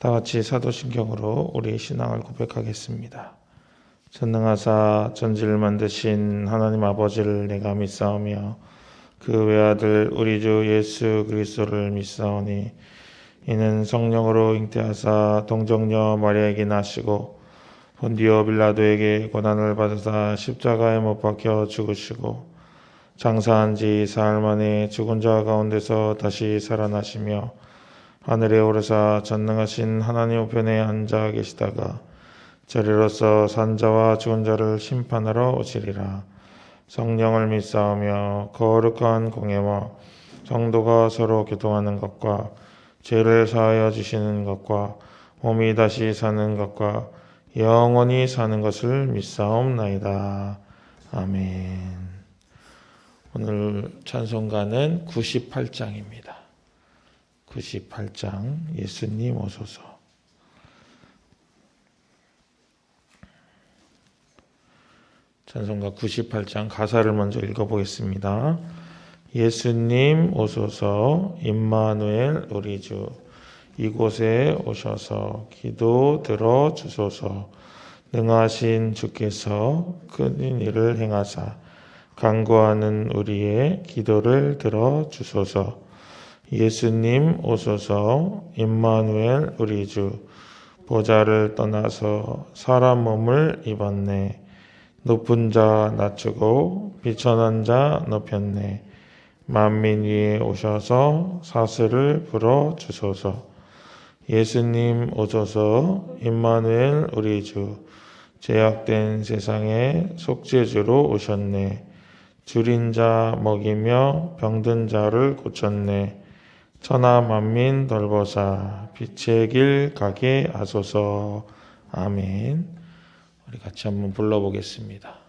다 같이 사도신경으로 우리 신앙을 고백하겠습니다. 전능하사 전지를 만드신 하나님 아버지를 내가 믿사오며 그 외아들 우리 주 예수 그리스도를 믿사오니 이는 성령으로 잉태하사 동정녀 마리아에게 나시고 본디오 빌라도에게 고난을 받으사 십자가에 못 박혀 죽으시고 장사한 지 사흘 만에 죽은 자 가운데서 다시 살아나시며 하늘에 오르사 전능하신 하나님 우편에 앉아 계시다가 저리로서 산자와 죽은 자를 심판하러 오시리라. 성령을 믿사오며 거룩한 공예와 성도가 서로 교통하는 것과 죄를 사하여 주시는 것과 몸이 다시 사는 것과 영원히 사는 것을 믿사옵나이다. 아멘. 오늘 찬송가는 98장입니다. 98장 예수님 오소서. 찬송가 98장 가사를 먼저 읽어보겠습니다. 예수님 오소서 임마누엘 우리 주 이곳에 오셔서 기도 들어주소서. 능하신 주께서 큰 일을 행하사 간구하는 우리의 기도를 들어주소서. 예수님 오소서 임마누엘 우리 주 보좌를 떠나서 사람 몸을 입었네. 높은 자 낮추고 비천한 자 높였네. 만민 위에 오셔서 사슬을 풀어주소서. 예수님 오소서 임마누엘 우리 주 죄악된 세상에 속죄주로 오셨네. 줄인 자 먹이며 병든 자를 고쳤네. 천하 만민 돌보사 빛의 길 가게 하소서. 아멘. 우리 같이 한번 불러보겠습니다.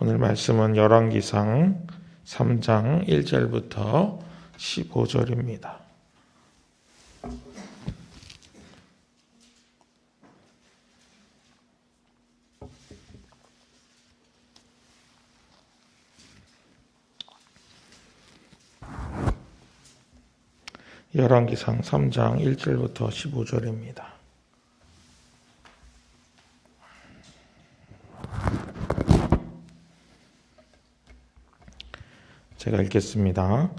오늘 말씀은 열왕기상 3장 1절부터 15절입니다. 열왕기상 3장 1절부터 15절입니다. 제가 읽겠습니다.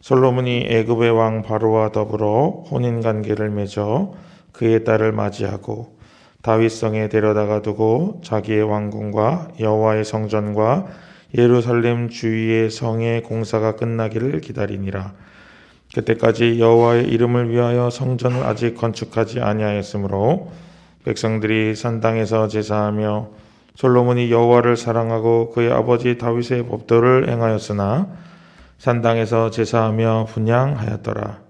솔로몬이 애굽의 왕 바로와 더불어 혼인관계를 맺어 그의 딸을 맞이하고 다윗성에 데려다가 두고 자기의 왕궁과 여호와의 성전과 예루살렘 주위의 성의 공사가 끝나기를 기다리니라. 그때까지 여호와의 이름을 위하여 성전을 아직 건축하지 아니하였으므로 백성들이 산당에서 제사하며 솔로몬이 여호와를 사랑하고 그의 아버지 다윗의 법도를 행하였으나 산당에서 제사하며 분향하였더라.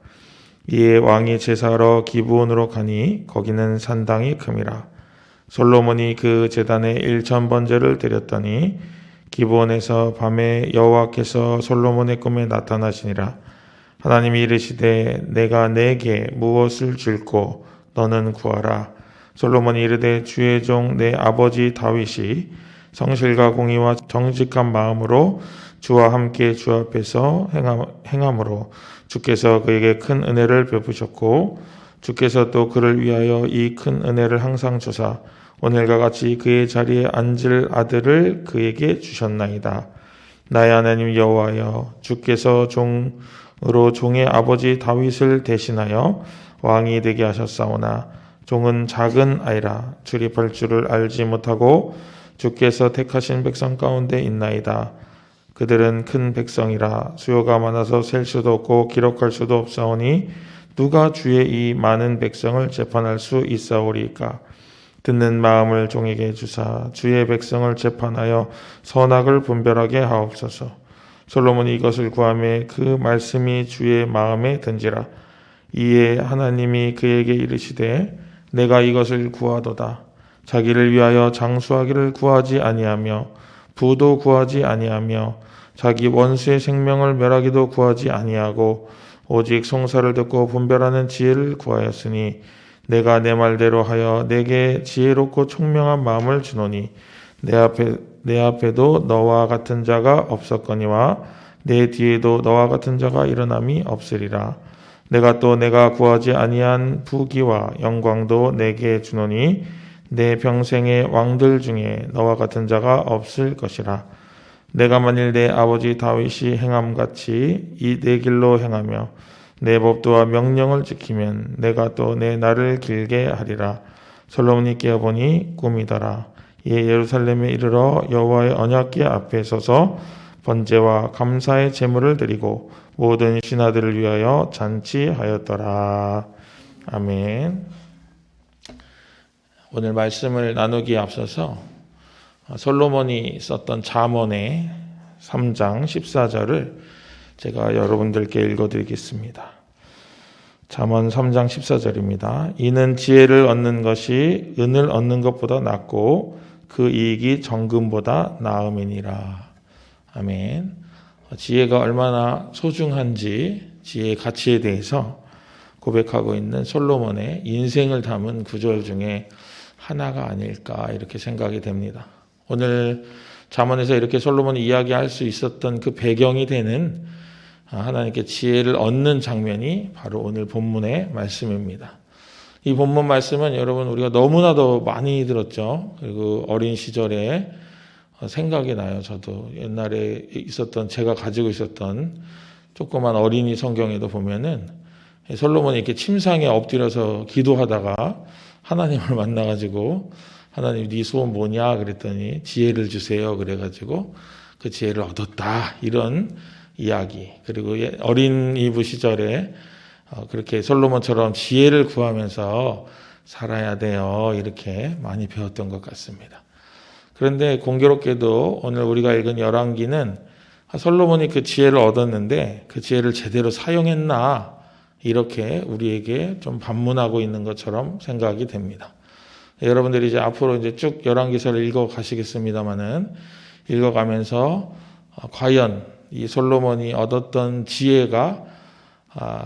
이에 왕이 제사하러 기브온으로 가니 거기는 산당이 큼이라. 솔로몬이 그 제단에 1000번제를 드렸더니 기브온에서 밤에 여호와께서 솔로몬의 꿈에 나타나시니라. 하나님이 이르시되 내가 네게 무엇을 줄꼬 너는 구하라. 솔로몬이 이르되 주의 종 내 아버지 다윗이 성실과 공의와 정직한 마음으로 주와 함께 주 앞에서 행함으로 주께서 그에게 큰 은혜를 베푸셨고 주께서 또 그를 위하여 이 큰 은혜를 항상 주사 오늘과 같이 그의 자리에 앉을 아들을 그에게 주셨나이다. 나의 하나님 여호와여, 주께서 종으로 종의 아버지 다윗을 대신하여 왕이 되게 하셨사오나 종은 작은 아이라 출입할 줄을 알지 못하고 주께서 택하신 백성 가운데 있나이다. 그들은 큰 백성이라 수요가 많아서 셀 수도 없고 기록할 수도 없사오니 누가 주의 이 많은 백성을 재판할 수 있사오리까? 듣는 마음을 종에게 주사 주의 백성을 재판하여 선악을 분별하게 하옵소서. 솔로몬이 이것을 구하매 그 말씀이 주의 마음에 든지라. 이에 하나님이 그에게 이르시되 내가 이것을 구하도다. 자기를 위하여 장수하기를 구하지 아니하며 부도 구하지 아니하며 자기 원수의 생명을 멸하기도 구하지 아니하고 오직 송사를 듣고 분별하는 지혜를 구하였으니 내가 내 말대로 하여 내게 지혜롭고 총명한 마음을 주노니 내 앞에도 너와 같은 자가 없었거니와 내 뒤에도 너와 같은 자가 일어남이 없으리라. 내가 또 내가 구하지 아니한 부귀와 영광도 내게 주노니 내 평생의 왕들 중에 너와 같은 자가 없을 것이라. 내가 만일 내 아버지 다윗이 행함같이 이 내 길로 행하며 내 법도와 명령을 지키면 내가 또 내 날을 길게 하리라. 솔로몬이 깨어보니 꿈이더라. 이에 예루살렘에 이르러 여호와의 언약궤 앞에 서서 번제와 감사의 제물을 드리고 모든 신하들을 위하여 잔치하였더라. 아멘. 오늘 말씀을 나누기에 앞서서 솔로몬이 썼던 잠언의 3장 14절을 제가 여러분들께 읽어드리겠습니다. 잠언 3장 14절입니다. 이는 지혜를 얻는 것이 은을 얻는 것보다 낫고 그 이익이 정금보다 나음이니라. 아멘. 지혜가 얼마나 소중한지 지혜의 가치에 대해서 고백하고 있는 솔로몬의 인생을 담은 구절 중에 하나가 아닐까 이렇게 생각이 됩니다. 오늘 잠언에서 이렇게 솔로몬이 이야기할 수 있었던 그 배경이 되는 하나님께 지혜를 얻는 장면이 바로 오늘 본문의 말씀입니다. 이 본문 말씀은 여러분 우리가 너무나도 많이 들었죠. 그리고 어린 시절에 생각이 나요. 저도 옛날에 있었던 제가 가지고 있었던 조그만 어린이 성경에도 보면은 솔로몬이 이렇게 침상에 엎드려서 기도하다가 하나님을 만나가지고 하나님 네 소원 뭐냐 그랬더니 지혜를 주세요 그래가지고 그 지혜를 얻었다 이런 이야기. 그리고 어린이부 시절에 그렇게 솔로몬처럼 지혜를 구하면서 살아야 돼요 이렇게 많이 배웠던 것 같습니다. 그런데 공교롭게도 오늘 우리가 읽은 열왕기는 솔로몬이 그 지혜를 얻었는데 그 지혜를 제대로 사용했나 이렇게 우리에게 좀 반문하고 있는 것처럼 생각이 됩니다. 여러분들이 이제 앞으로 이제 쭉 열왕기서를 읽어 가시겠습니다만은 읽어가면서 과연 이 솔로몬이 얻었던 지혜가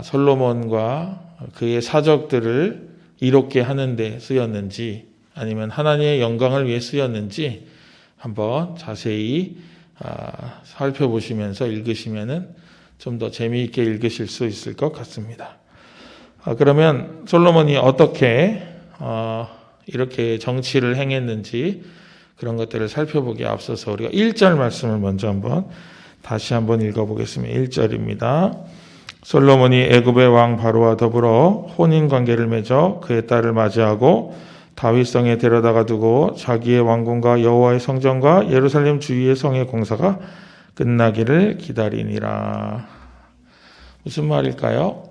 솔로몬과 그의 사적들을 이롭게 하는 데 쓰였는지 아니면 하나님의 영광을 위해 쓰였는지 한번 자세히 살펴보시면서 읽으시면은 좀 더 재미있게 읽으실 수 있을 것 같습니다. 그러면 솔로몬이 어떻게 이렇게 정치를 행했는지 그런 것들을 살펴보기에 앞서서 우리가 1절 말씀을 먼저 다시 한번 읽어보겠습니다. 1절입니다. 솔로몬이 애굽의 왕 바로와 더불어 혼인 관계를 맺어 그의 딸을 맞이하고 다윗성에 데려다가 두고 자기의 왕궁과 여호와의 성전과 예루살렘 주위의 성의 공사가 끝나기를 기다리니라. 무슨 말일까요?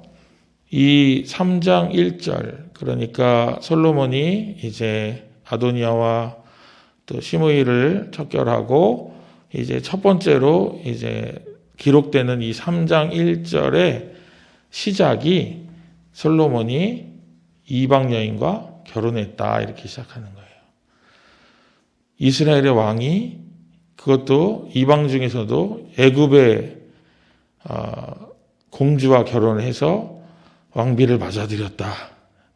이 3장 1절, 그러니까 솔로몬이 이제 아도니아와 또 시므이를 척결하고 이제 첫 번째로 이제 기록되는 이 3장 1절의 시작이 솔로몬이 이방 여인과 결혼했다 이렇게 시작하는 거예요. 이스라엘의 왕이 그것도 이방 중에서도 애굽의 공주와 결혼을 해서 왕비를 맞아들였다.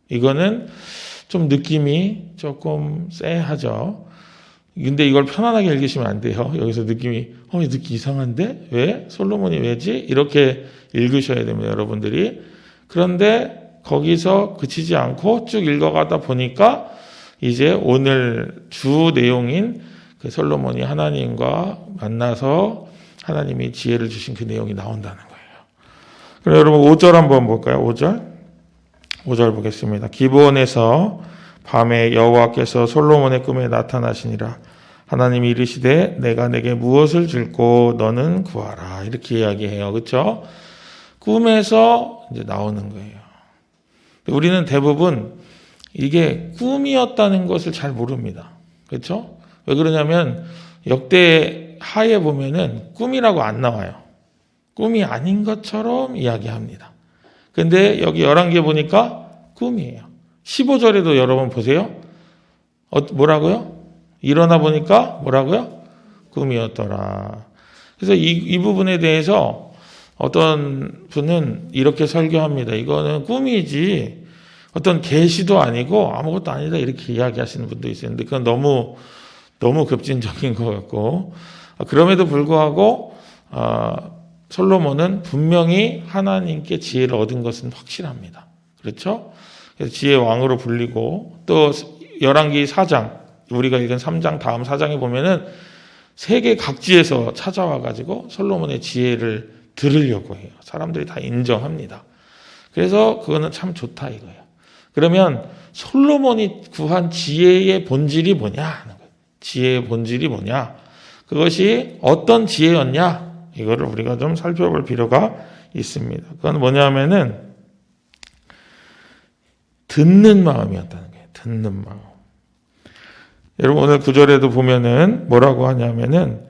이거는 좀 느낌이 조금 쎄하죠. 근데 이걸 편안하게 읽으시면 안 돼요. 여기서 느낌이 느낌 이상한데? 왜? 솔로몬이 왜지? 이렇게 읽으셔야 됩니다, 여러분들이. 그런데 거기서 그치지 않고 쭉 읽어가다 보니까 이제 오늘 주 내용인 그 솔로몬이 하나님과 만나서 하나님이 지혜를 주신 그 내용이 나온다는 거예요. 그럼 여러분 5절 한번 볼까요? 5절 보겠습니다. 기브온에서 밤에 여호와께서 솔로몬의 꿈에 나타나시니라. 하나님이 이르시되 내가 내게 무엇을 줄고 너는 구하라. 이렇게 이야기해요. 그렇죠? 꿈에서 이제 나오는 거예요. 우리는 대부분 이게 꿈이었다는 것을 잘 모릅니다. 그렇죠? 왜 그러냐면 역대 하에 보면은 꿈이라고 안 나와요. 꿈이 아닌 것처럼 이야기합니다. 근데 여기 11개 보니까 꿈이에요. 15절에도 여러분 보세요. 뭐라고요? 일어나 보니까 뭐라고요? 꿈이었더라. 그래서 이 부분에 대해서 어떤 분은 이렇게 설교합니다. 이거는 꿈이지 어떤 계시도 아니고 아무것도 아니다 이렇게 이야기하시는 분도 있어요. 근데 그건 너무 급진적인 것 같고, 그럼에도 불구하고 솔로몬은 분명히 하나님께 지혜를 얻은 것은 확실합니다. 그렇죠? 그래서 지혜의 왕으로 불리고, 또 열왕기 4장, 우리가 읽은 3장 다음 4장에 보면은 세계 각지에서 찾아와 가지고 솔로몬의 지혜를 들으려고 해요. 사람들이 다 인정합니다. 그래서 그거는 참 좋다 이거예요. 그러면 솔로몬이 구한 지혜의 본질이 뭐냐 하는 거예요. 지혜의 본질이 뭐냐? 그것이 어떤 지혜였냐? 이거를 우리가 좀 살펴볼 필요가 있습니다. 그건 뭐냐면은 듣는 마음이었다는 거예요. 듣는 마음. 여러분 오늘 9절에도 보면은 뭐라고 하냐면은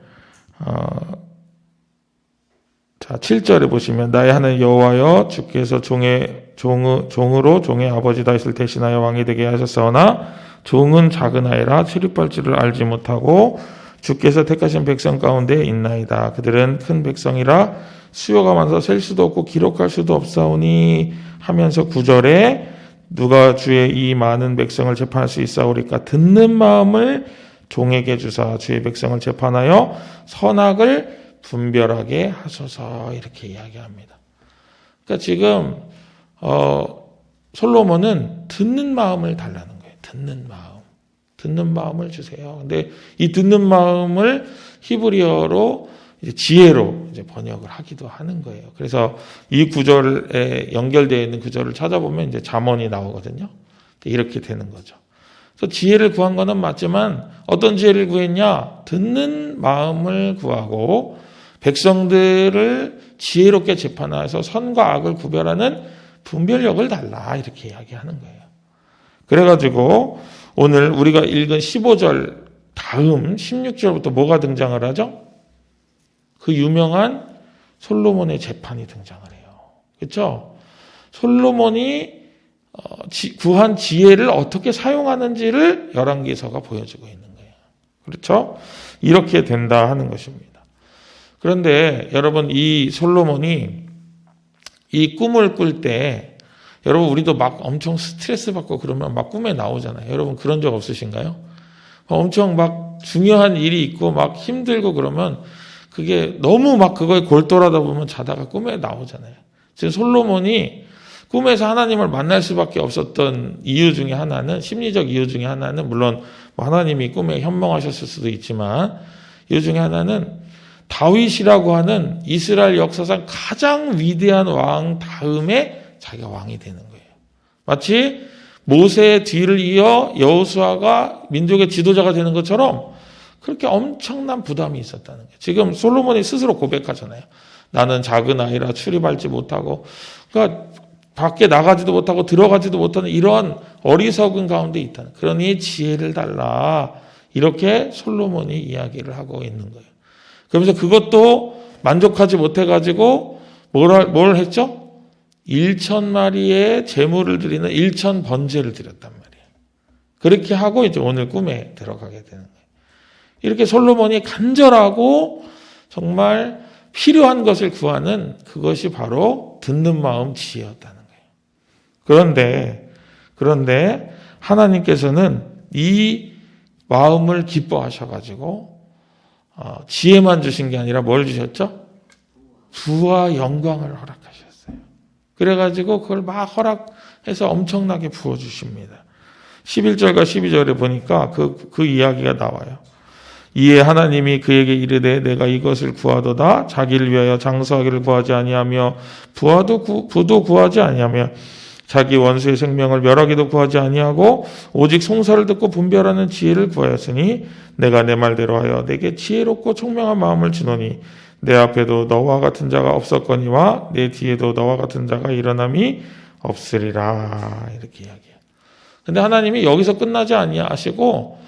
자 7절에 보시면 나의 하나님 여호와여 주께서 종으로 종의 아버지 다윗을 대신하여 왕이 되게 하셨사오나 종은 작은 아이라 출입할 줄을 알지 못하고 주께서 택하신 백성 가운데 있나이다. 그들은 큰 백성이라 수요가 많아서 셀 수도 없고 기록할 수도 없사오니 하면서 9절에 누가 주의 이 많은 백성을 재판할 수 있사오리까? 듣는 마음을 종에게 주사 주의 백성을 재판하여 선악을 분별하게 하소서 이렇게 이야기합니다. 그러니까 지금 솔로몬은 듣는 마음을 달라는 거예요. 듣는 마음을 주세요. 근데 이 듣는 마음을 히브리어로 이제 지혜로 이제 번역을 하기도 하는 거예요. 그래서 이 구절에 연결되어 있는 구절을 찾아보면 이제 잠언이 나오거든요. 이렇게 되는 거죠. 그래서 지혜를 구한 거는 맞지만 어떤 지혜를 구했냐? 듣는 마음을 구하고 백성들을 지혜롭게 재판하여서 선과 악을 구별하는 분별력을 달라 이렇게 이야기하는 거예요. 그래가지고 오늘 우리가 읽은 15절 다음 16절부터 뭐가 등장을 하죠? 그 유명한 솔로몬의 재판이 등장을 해요. 그렇죠? 솔로몬이 구한 지혜를 어떻게 사용하는지를 열왕기서가 보여주고 있는 거예요. 그렇죠? 이렇게 된다 하는 것입니다. 그런데 여러분 이 솔로몬이 이 꿈을 꿀 때 여러분 우리도 막 엄청 스트레스 받고 그러면 막 꿈에 나오잖아요. 여러분 그런 적 없으신가요? 엄청 막 중요한 일이 있고 막 힘들고 그러면 그게 너무 막 그거에 골똘하다 보면 자다가 꿈에 나오잖아요. 지금 솔로몬이 꿈에서 하나님을 만날 수밖에 없었던 이유 중에 하나는, 심리적 이유 중에 하나는, 물론 하나님이 꿈에 현몽하셨을 수도 있지만, 이유 중에 하나는 다윗이라고 하는 이스라엘 역사상 가장 위대한 왕 다음에 자기가 왕이 되는 거예요. 마치 모세의 뒤를 이어 여호수아가 민족의 지도자가 되는 것처럼 그렇게 엄청난 부담이 있었다는 거예요. 지금 솔로몬이 스스로 고백하잖아요. 나는 작은 아이라 출입할지 못하고, 그러니까 밖에 나가지도 못하고 들어가지도 못하는 이런 어리석은 가운데 있다는, 그러니 지혜를 달라, 이렇게 솔로몬이 이야기를 하고 있는 거예요. 그러면서 그것도 만족하지 못해가지고 뭘 했죠? 1,000마리의 제물을 드리는 1,000 번제를 드렸단 말이에요. 그렇게 하고 이제 오늘 꿈에 들어가게 되는 거예요. 이렇게 솔로몬이 간절하고 정말 필요한 것을 구하는 그것이 바로 듣는 마음 지혜였다는 거예요. 그런데 하나님께서는 이 마음을 기뻐하셔가지고 지혜만 주신 게 아니라 뭘 주셨죠? 부와 영광을 허락하셨어요. 그래가지고 그걸 막 허락해서 엄청나게 부어주십니다. 11절과 12절에 보니까 그 이야기가 나와요. 이에 하나님이 그에게 이르되 내가 이것을 구하도다. 자기를 위하여 장수하기를 구하지 아니하며 부도 구하지 아니하며 자기 원수의 생명을 멸하기도 구하지 아니하고 오직 송사를 듣고 분별하는 지혜를 구하였으니 내가 내 말대로 하여 내게 지혜롭고 총명한 마음을 주노니 내 앞에도 너와 같은 자가 없었거니와 내 뒤에도 너와 같은 자가 일어남이 없으리라. 이렇게 이야기해요. 근데 하나님이 여기서 끝나지 아니하시고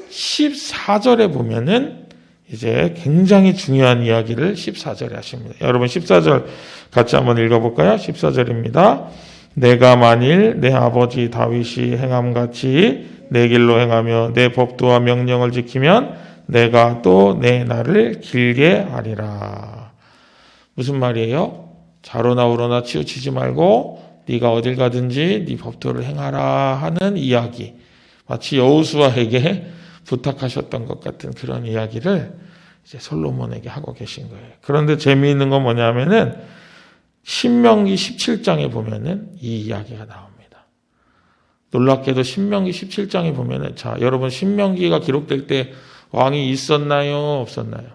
14절에 보면은 이제 굉장히 중요한 이야기를 14절에 하십니다. 여러분 14절 같이 한번 읽어볼까요? 14절입니다. 내가 만일 내 아버지 다윗이 행함같이 내 길로 행하며 내 법도와 명령을 지키면 내가 또 내 날을 길게 하리라. 무슨 말이에요? 자로나 우로나 치우치지 말고 네가 어딜 가든지 네 법도를 행하라 하는 이야기. 마치 여호수아에게 부탁하셨던 것 같은 그런 이야기를 이제 솔로몬에게 하고 계신 거예요. 그런데 재미있는 건 뭐냐면은 신명기 17장에 보면은 이 이야기가 나옵니다. 놀랍게도 신명기 17장에 보면은, 자, 여러분 신명기가 기록될 때 왕이 있었나요? 없었나요?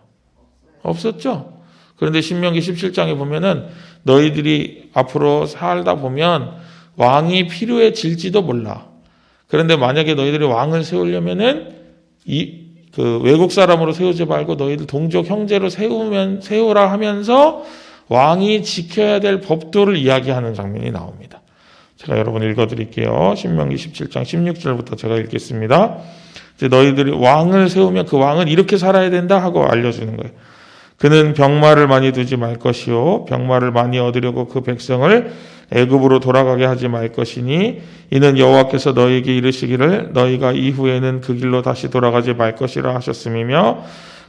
없었죠? 그런데 신명기 17장에 보면은 너희들이 앞으로 살다 보면 왕이 필요해질지도 몰라. 그런데 만약에 너희들이 왕을 세우려면은 외국 사람으로 세우지 말고 너희들 동족 형제로 세우라 하면서 왕이 지켜야 될 법도를 이야기하는 장면이 나옵니다. 제가 여러분 읽어드릴게요. 신명기 17장 16절부터 제가 읽겠습니다. 이제 너희들이 왕을 세우면 그 왕은 이렇게 살아야 된다 하고 알려주는 거예요. 그는 병마를 많이 두지 말 것이요 병마를 많이 얻으려고 그 백성을 애굽으로 돌아가게 하지 말 것이니 이는 여호와께서 너희에게 이르시기를 너희가 이후에는 그 길로 다시 돌아가지 말 것이라 하셨음이며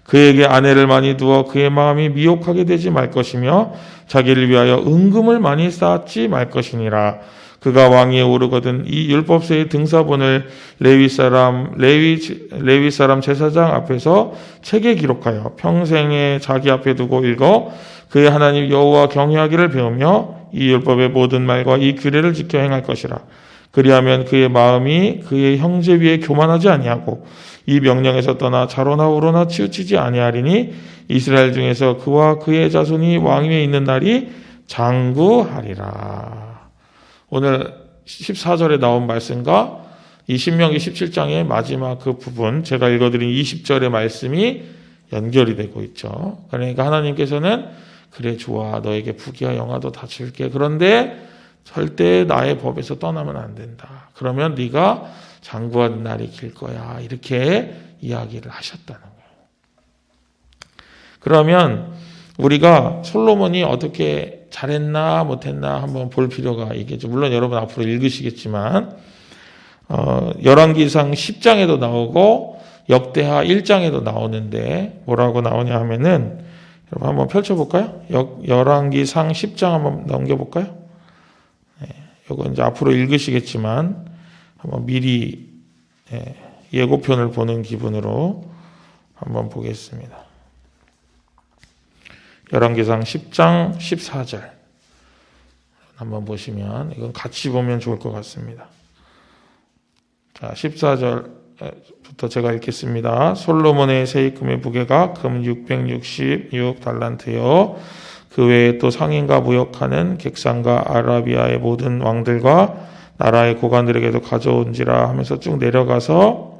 그에게 아내를 많이 두어 그의 마음이 미혹하게 되지 말 것이며 자기를 위하여 은금을 많이 쌓지 말 것이니라. 그가 왕위에 오르거든 이 율법서의 등사본을 레위 사람 제사장 앞에서 책에 기록하여 평생에 자기 앞에 두고 읽어 그의 하나님 여호와 경외하기를 배우며 이 율법의 모든 말과 이 규례를 지켜 행할 것이라. 그리하면 그의 마음이 그의 형제 위에 교만하지 아니하고 이 명령에서 떠나 자로나 우로나 치우치지 아니하리니 이스라엘 중에서 그와 그의 자손이 왕위에 있는 날이 장구하리라. 오늘 14절에 나온 말씀과 이 신명기 17장의 마지막 그 부분, 제가 읽어드린 20절의 말씀이 연결이 되고 있죠. 그러니까 하나님께서는 그래 좋아 너에게 부귀와 영화도 다 줄게. 그런데 절대 나의 법에서 떠나면 안 된다. 그러면 네가 장구하는 날이 길 거야. 이렇게 이야기를 하셨다는 거예요. 그러면 우리가 솔로몬이 어떻게 잘했나 못했나 한번 볼 필요가 있겠죠. 물론 여러분 앞으로 읽으시겠지만 열왕기상 10장에도 나오고 역대하 1장에도 나오는데 뭐라고 나오냐 하면은 여러분 한번 펼쳐볼까요? 열왕기상 10장 한번 넘겨볼까요? 네, 이거 이제 앞으로 읽으시겠지만 한번 미리 예고편을 보는 기분으로 한번 보겠습니다. 열왕기상 10장 14절 한번 보시면 이건 같이 보면 좋을 것 같습니다. 자, 14절부터 제가 읽겠습니다. 솔로몬의 세입금의 무게가 금 666달란트요. 그 외에 또 상인과 무역하는 객상과 아라비아의 모든 왕들과 나라의 고관들에게도 가져온지라 하면서 쭉 내려가서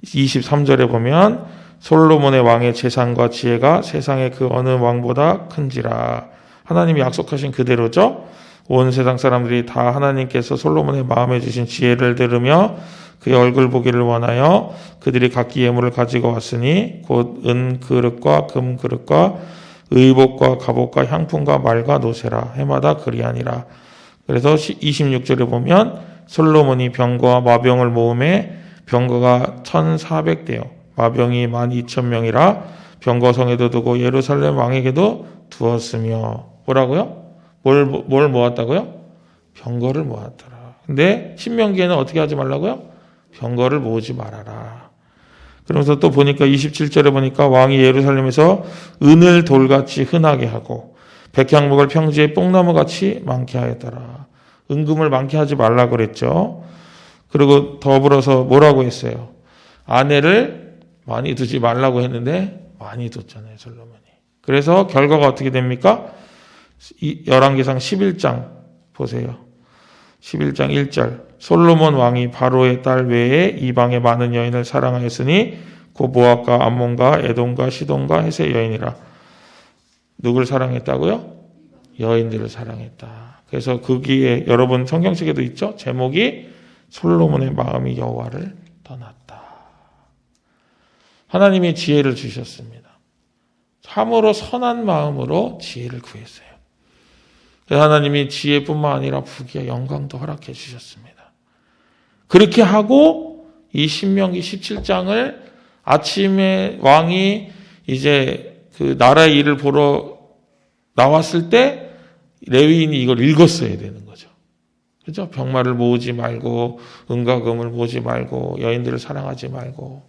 23절에 보면 솔로몬의 왕의 재산과 지혜가 세상의 그 어느 왕보다 큰지라. 하나님이 약속하신 그대로죠. 온 세상 사람들이 다 하나님께서 솔로몬의 마음에 주신 지혜를 들으며 그의 얼굴 보기를 원하여 그들이 각기 예물을 가지고 왔으니 곧 은 그릇과 금 그릇과 의복과 갑옷과 향품과 말과 노새라. 해마다 그리하니라. 그래서 26절에 보면 솔로몬이 병거와 마병을 모음에 병거가 1400대요. 마병이 12,000명이라 병거성에도 두고 예루살렘 왕에게도 두었으며. 뭐라고요? 뭘 모았다고요? 병거를 모았더라. 근데 신명기에는 어떻게 하지 말라고요? 병거를 모으지 말아라. 그러면서 또 보니까 27절에 보니까 왕이 예루살렘에서 은을 돌같이 흔하게 하고 백향목을 평지에 뽕나무같이 많게 하였더라. 은금을 많게 하지 말라 그랬죠. 그리고 더불어서 뭐라고 했어요? 아내를 많이 두지 말라고 했는데 많이 뒀잖아요, 솔로몬이. 그래서 결과가 어떻게 됩니까? 열왕기상 11장 보세요. 11장 1절. 솔로몬 왕이 바로의 딸 외에 이방의 많은 여인을 사랑하였으니 곧 모압과 암몬과 에돔과 시돈과 헷의 여인이라. 누굴 사랑했다고요? 여인들을 사랑했다. 그래서 거기에 여러분 성경책에도 있죠. 제목이 솔로몬의 마음이 여호와를 떠났다. 하나님이 지혜를 주셨습니다. 참으로 선한 마음으로 지혜를 구했어요. 하나님이 지혜뿐만 아니라 부귀와 영광도 허락해 주셨습니다. 그렇게 하고 이 신명기 17장을 아침에 왕이 이제 그 나라의 일을 보러 나왔을 때 레위인이 이걸 읽었어야 되는 거죠. 그죠? 병마를 모으지 말고 은과 금을 모으지 말고 여인들을 사랑하지 말고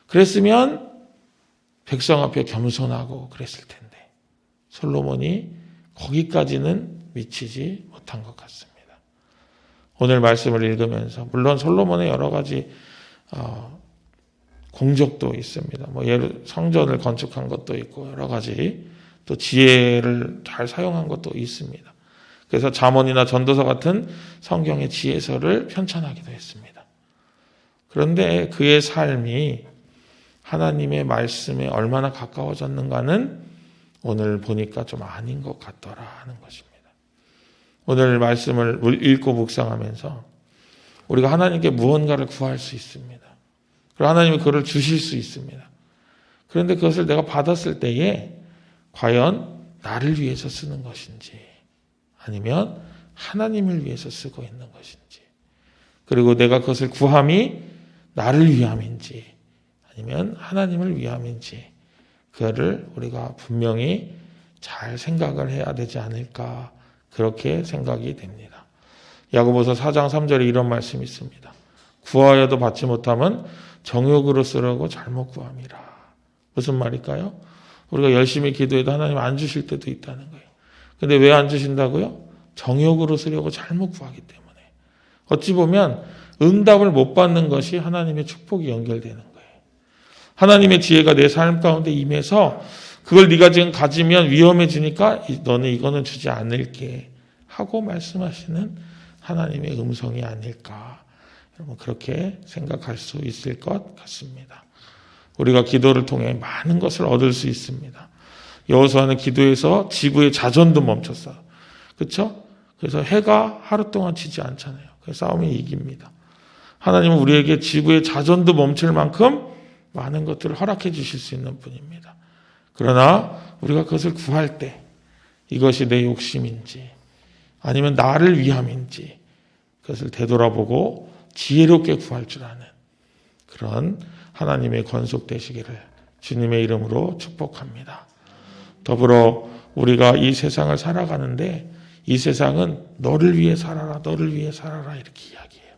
그랬으면 백성 앞에 겸손하고 그랬을 텐데 솔로몬이 거기까지는 미치지 못한 것 같습니다. 오늘 말씀을 읽으면서 물론 솔로몬의 여러 가지 공적도 있습니다. 성전을 건축한 것도 있고 여러 가지 또 지혜를 잘 사용한 것도 있습니다. 그래서 잠언이나 전도서 같은 성경의 지혜서를 편찬하기도 했습니다. 그런데 그의 삶이 하나님의 말씀에 얼마나 가까워졌는가는 오늘 보니까 좀 아닌 것 같더라 하는 것입니다. 오늘 말씀을 읽고 묵상하면서 우리가 하나님께 무언가를 구할 수 있습니다. 그리고 하나님이 그걸 주실 수 있습니다. 그런데 그것을 내가 받았을 때에 과연 나를 위해서 쓰는 것인지 아니면 하나님을 위해서 쓰고 있는 것인지 그리고 내가 그것을 구함이 나를 위함인지 아니면 하나님을 위함인지 그거를 우리가 분명히 잘 생각을 해야 되지 않을까 그렇게 생각이 됩니다. 야고보서 4장 3절에 이런 말씀이 있습니다. 구하여도 받지 못하면 정욕으로 쓰려고 잘못 구함이라. 무슨 말일까요? 우리가 열심히 기도해도 하나님 안 주실 때도 있다는 거예요. 근데 왜 안 주신다고요? 정욕으로 쓰려고 잘못 구하기 때문에. 어찌 보면 응답을 못 받는 것이 하나님의 축복이 연결되는 거예요. 하나님의 지혜가 내 삶 가운데 임해서 그걸 네가 지금 가지면 위험해지니까 너는 이거는 주지 않을게 하고 말씀하시는 하나님의 음성이 아닐까. 여러분 그렇게 생각할 수 있을 것 같습니다. 우리가 기도를 통해 많은 것을 얻을 수 있습니다. 여호수아는 기도에서 지구의 자전도 멈췄어요. 그렇죠? 그래서 해가 하루 동안 지지 않잖아요. 그래서 싸움이 이깁니다. 하나님은 우리에게 지구의 자전도 멈출 만큼 많은 것들을 허락해 주실 수 있는 분입니다. 그러나 우리가 그것을 구할 때 이것이 내 욕심인지 아니면 나를 위함인지 그것을 되돌아보고 지혜롭게 구할 줄 아는 그런 하나님의 건속되시기를 주님의 이름으로 축복합니다. 더불어 우리가 이 세상을 살아가는데 이 세상은 너를 위해 살아라, 너를 위해 살아라 이렇게 이야기해요.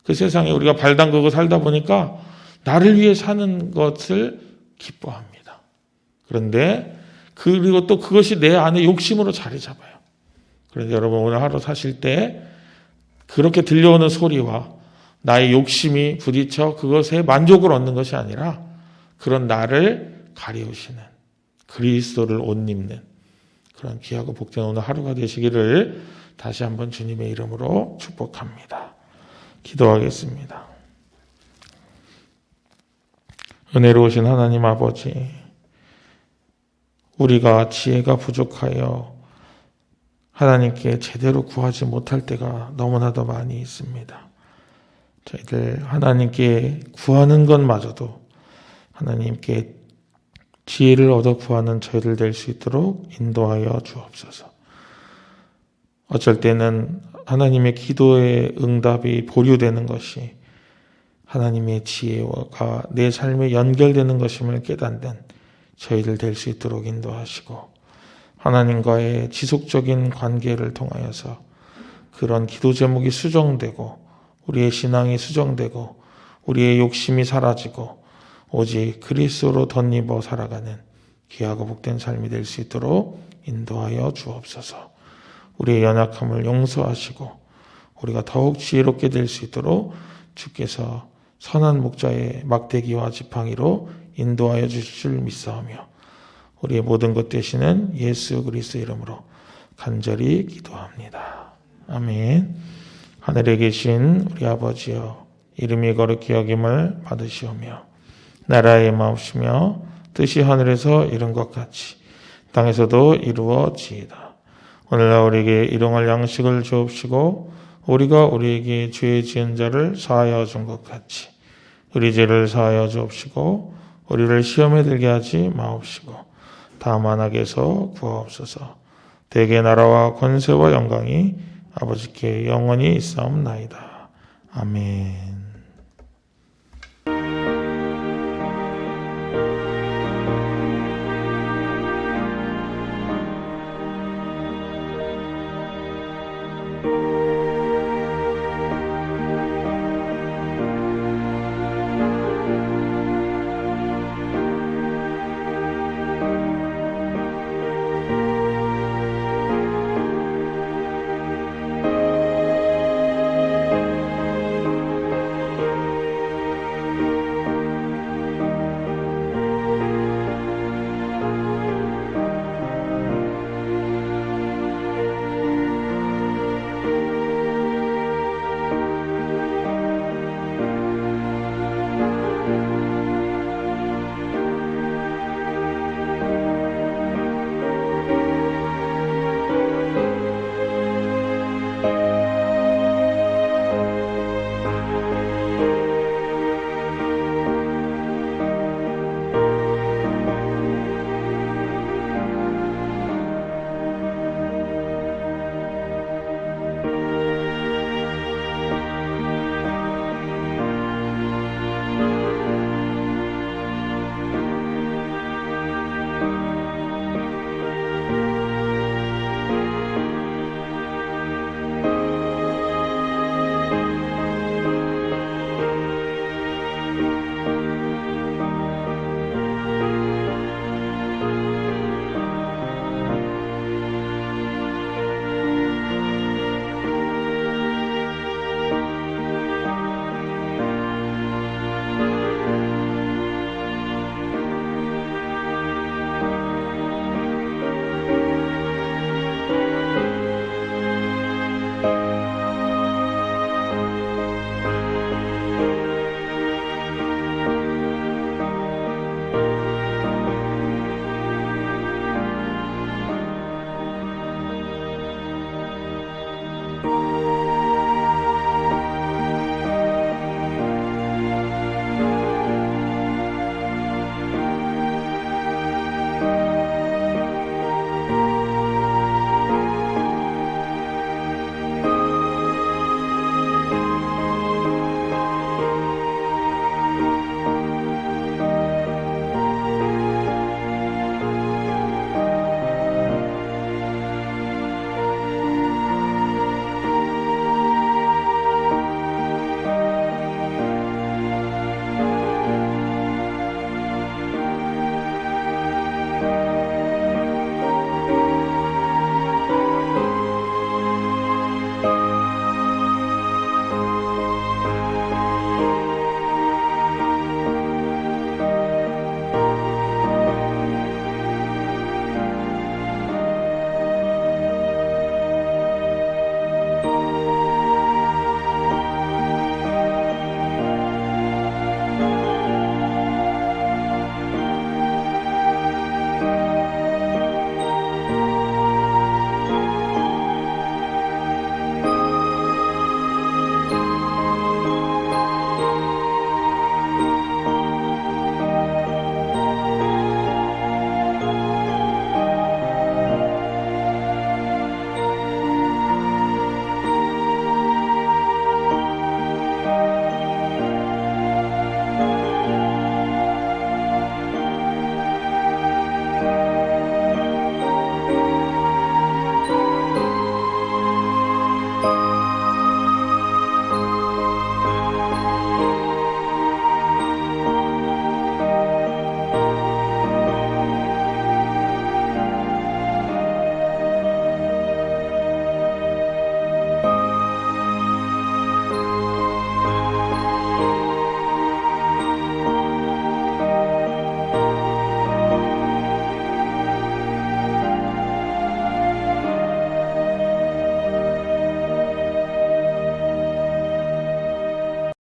그 세상에 우리가 발 담그고 살다 보니까 나를 위해 사는 것을 기뻐합니다. 그런데 그리고 또 그것이 내 안에 욕심으로 자리 잡아요. 그런데 여러분 오늘 하루 사실 때 그렇게 들려오는 소리와 나의 욕심이 부딪혀 그것에 만족을 얻는 것이 아니라 그런 나를 가리우시는 그리스도를 옷 입는 그런 귀하고 복된 오늘 하루가 되시기를 다시 한번 주님의 이름으로 축복합니다. 기도하겠습니다. 은혜로우신 하나님 아버지, 우리가 지혜가 부족하여 하나님께 제대로 구하지 못할 때가 너무나도 많이 있습니다. 저희들 하나님께 구하는 것마저도 하나님께 지혜를 얻어 구하는 저희들 될 수 있도록 인도하여 주옵소서. 어쩔 때는 하나님의 기도의 응답이 보류되는 것이 하나님의 지혜가 내 삶에 연결되는 것임을 깨닫는 저희들 될 수 있도록 인도하시고 하나님과의 지속적인 관계를 통하여서 그런 기도 제목이 수정되고 우리의 신앙이 수정되고 우리의 욕심이 사라지고 오직 그리스도로 덧입어 살아가는 귀하고 복된 삶이 될 수 있도록 인도하여 주옵소서. 우리의 연약함을 용서하시고 우리가 더욱 지혜롭게 될 수 있도록 주께서 선한 목자의 막대기와 지팡이로 인도하여 주실 줄 믿사오며 우리의 모든 것 되시는 예수 그리스도 이름으로 간절히 기도합니다. 아멘. 하늘에 계신 우리 아버지여, 이름이 거룩히 여김을 받으시오며 나라의 마옵시며 뜻이 하늘에서 이룬 것 같이 땅에서도 이루어지이다. 오늘날 우리에게 일용할 양식을 주옵시고 우리가 우리에게 죄 지은 자를 사하여 준 것 같이 우리 죄를 사하여 주옵시고 우리를 시험에 들게 하지 마옵시고 다만 악에서 구하옵소서. 대개 나라와 권세와 영광이 아버지께 영원히 있사옵나이다. 아멘.